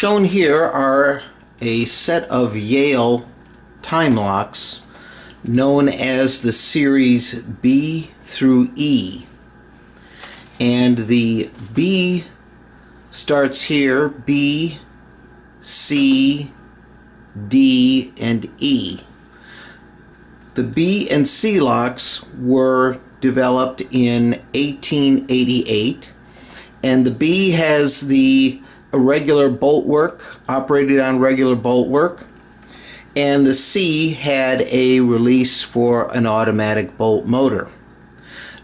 Shown here are a set of Yale time locks known as the series B through E. And the B starts here, B, C, D, and E. The B and C locks were developed in 1888, and the B has the irregular bolt work, operated on regular bolt work, and the C had a release for an automatic bolt motor.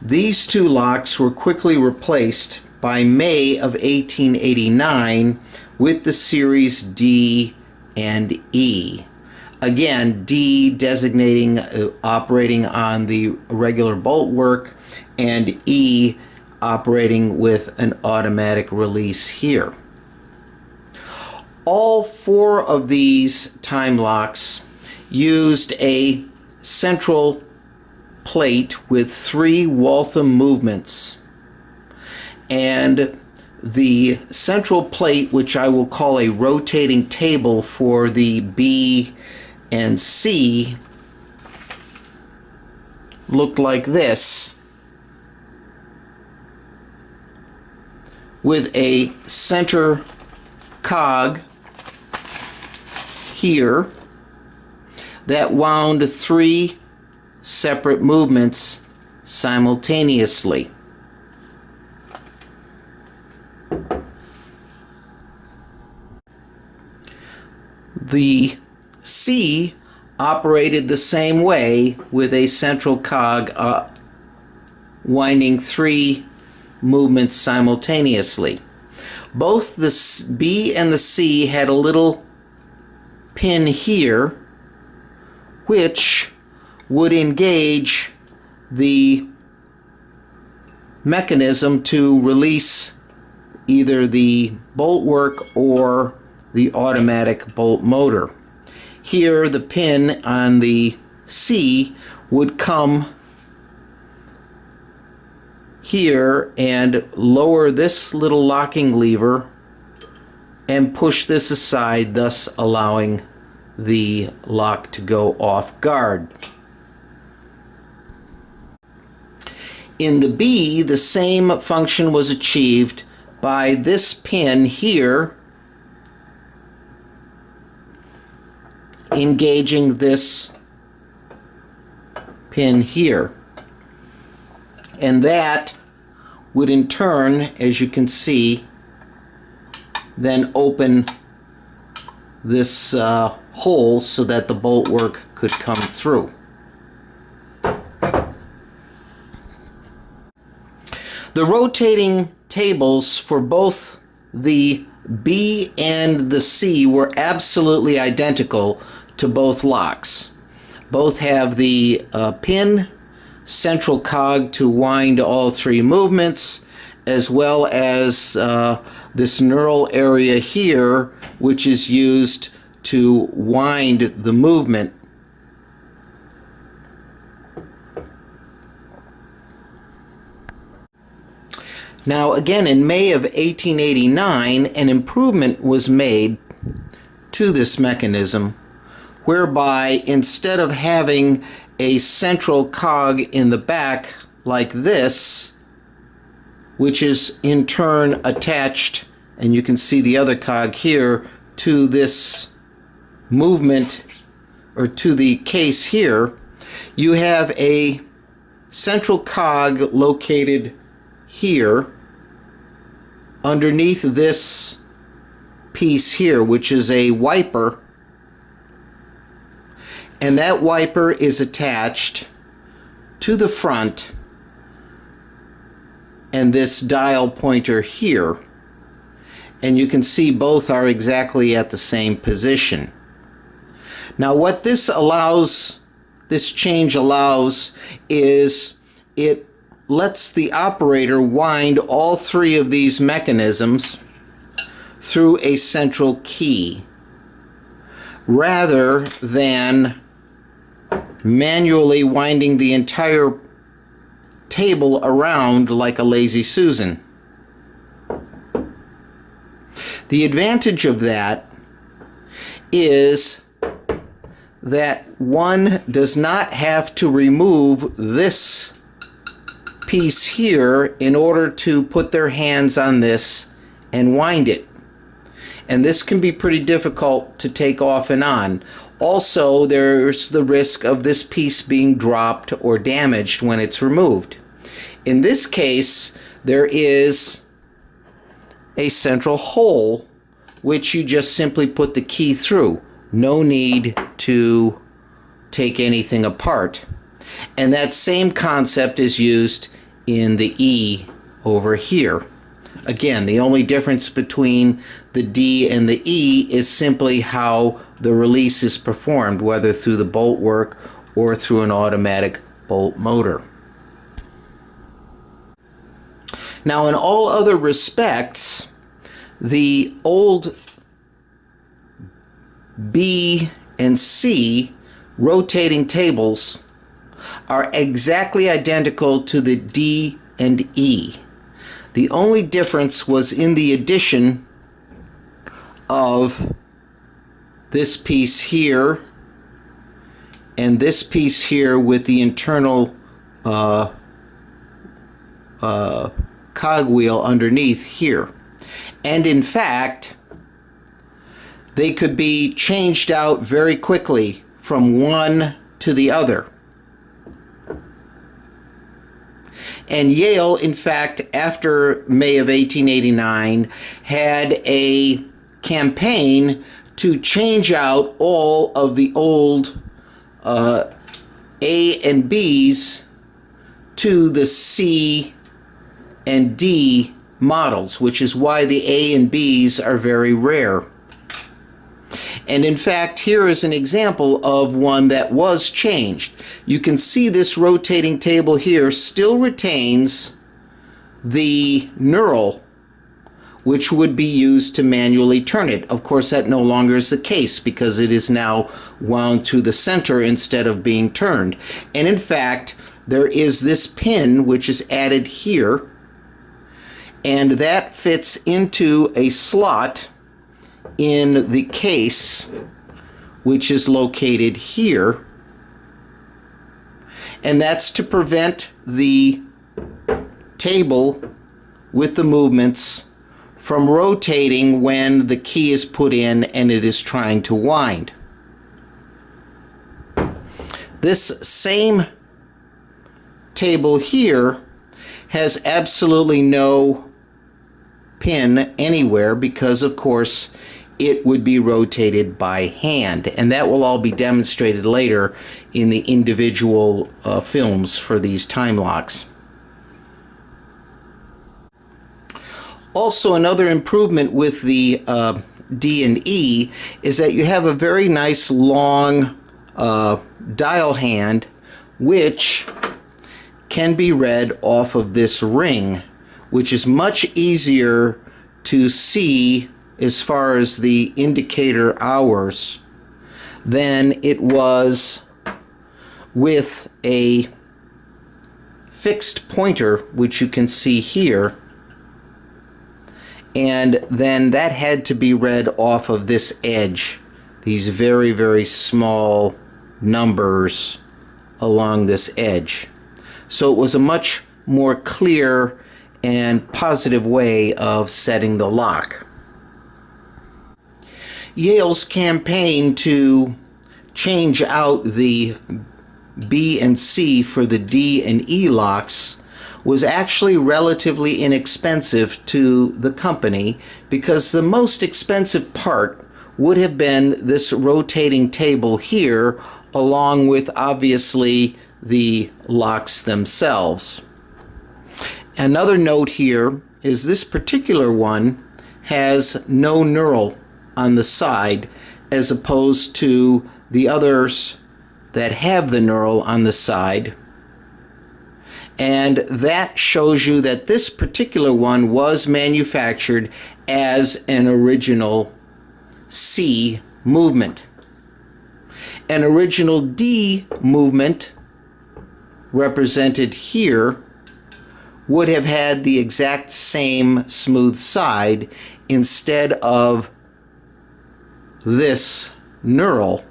These two locks were quickly replaced by May of 1889 with the series D and E. Again, D designating operating on the regular bolt work, and E operating with an automatic release here. All four of these time locks used a central plate with 3 Waltham movements, and the central plate, which I will call a rotating table for the B and C, looked like this, with a center cog here that wound 3 separate movements simultaneously. The C operated the same way with a central cog winding 3 movements simultaneously. Both the B and the C had a little pin here which would engage the mechanism to release either the bolt work or the automatic bolt motor. Here the pin on the C would come here and lower this little locking lever and push this aside, thus allowing the lock to go off guard. In the B, the same function was achieved by this pin here engaging this pin here. And that would in turn, as you can see, then open this hole so that the bolt work could come through. The rotating tables for both the B and the C were absolutely identical to both locks. Both have the pin, central cog to wind all 3 movements, as well as this knurl area here, which is used to wind the movement. Now again, in May of 1889, an improvement was made to this mechanism, whereby instead of having a central cog in the back like this, which is in turn attached, and you can see the other cog here, to this movement or to the case here, you have a central cog located here underneath this piece here, which is a wiper, and that wiper is attached to the front and this dial pointer here, and you can see both are exactly at the same position. Now what this change allows is it lets the operator wind all 3 of these mechanisms through a central key rather than manually winding the entire table around like a lazy Susan. The advantage of that is that one does not have to remove this piece here in order to put their hands on this and wind it. And this can be pretty difficult to take off and on. Also, there's the risk of this piece being dropped or damaged when it's removed. In this case, there is a central hole which you just simply put the key through. No need to take anything apart. And that same concept is used in the E over here. Again, the only difference between the D and the E is simply how the release is performed, whether through the bolt work or through an automatic bolt motor. Now, in all other respects, the old B and C rotating tables are exactly identical to the D and E. The only difference was in the addition of this piece here and this piece here with the internal cogwheel underneath here. And in fact, they could be changed out very quickly from one to the other. And Yale, in fact, after May of 1889, had a campaign to change out all of the old A and B's to the C and D models, which is why the A and B's are very rare. And in fact, here is an example of one that was changed. You can see this rotating table here still retains the knurl, which would be used to manually turn it. Of course, that no longer is the case because it is now wound through the center instead of being turned. And in fact, there is this pin which is added here, and that fits into a slot in the case, which is located here, and that's to prevent the table with the movements from rotating when the key is put in and it is trying to wind. This same table here has absolutely no pin anywhere because, of course, it would be rotated by hand, and that will all be demonstrated later in the individual films for these time locks. Also, another improvement with the D and E is that you have a very nice long dial hand which can be read off of this ring, which is much easier to see as far as the indicator hours than it was with a fixed pointer, which you can see here, and then that had to be read off of this edge, these very, very small numbers along this edge. So it was a much more clear and positive way of setting the lock. Yale's campaign to change out the B and C for the D and E locks was actually relatively inexpensive to the company because the most expensive part would have been this rotating table here, along with obviously the locks themselves. Another note here is this particular one has no knurl on the side, as opposed to the others that have the knurl on the side. And that shows you that this particular one was manufactured as an original C movement. An original D movement, represented here, would have had the exact same smooth side, instead of this knurl.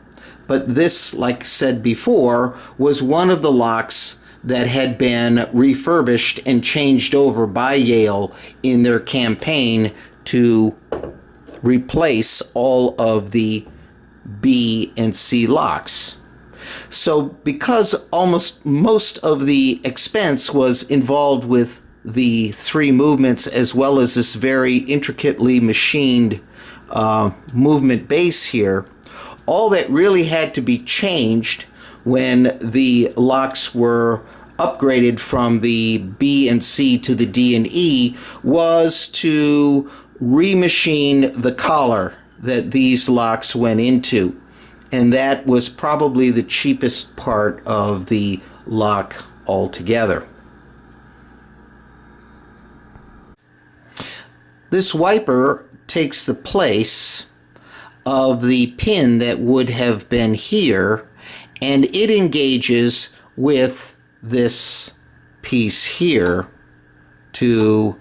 But this, like said before, was one of the locks that had been refurbished and changed over by Yale in their campaign to replace all of the B and C locks. So because almost most of the expense was involved with the three movements as well as this very intricately machined movement base here, all that really had to be changed when the locks were upgraded from the B and C to the D and E was to remachine the collar that these locks went into. And that was probably the cheapest part of the lock altogether. This wiper takes the place of the pin that would have been here, and it engages with this piece here to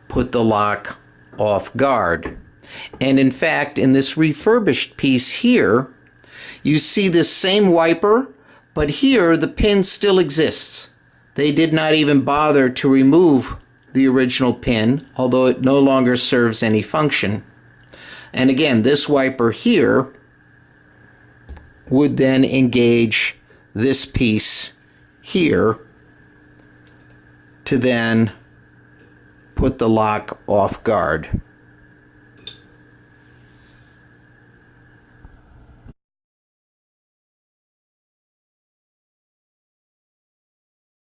put the lock off guard. And in fact, in this refurbished piece here, you see this same wiper, but here the pin still exists. They did not even bother to remove the original pin, although it no longer serves any function. And again, this wiper here would then engage this piece here to then put the lock off guard.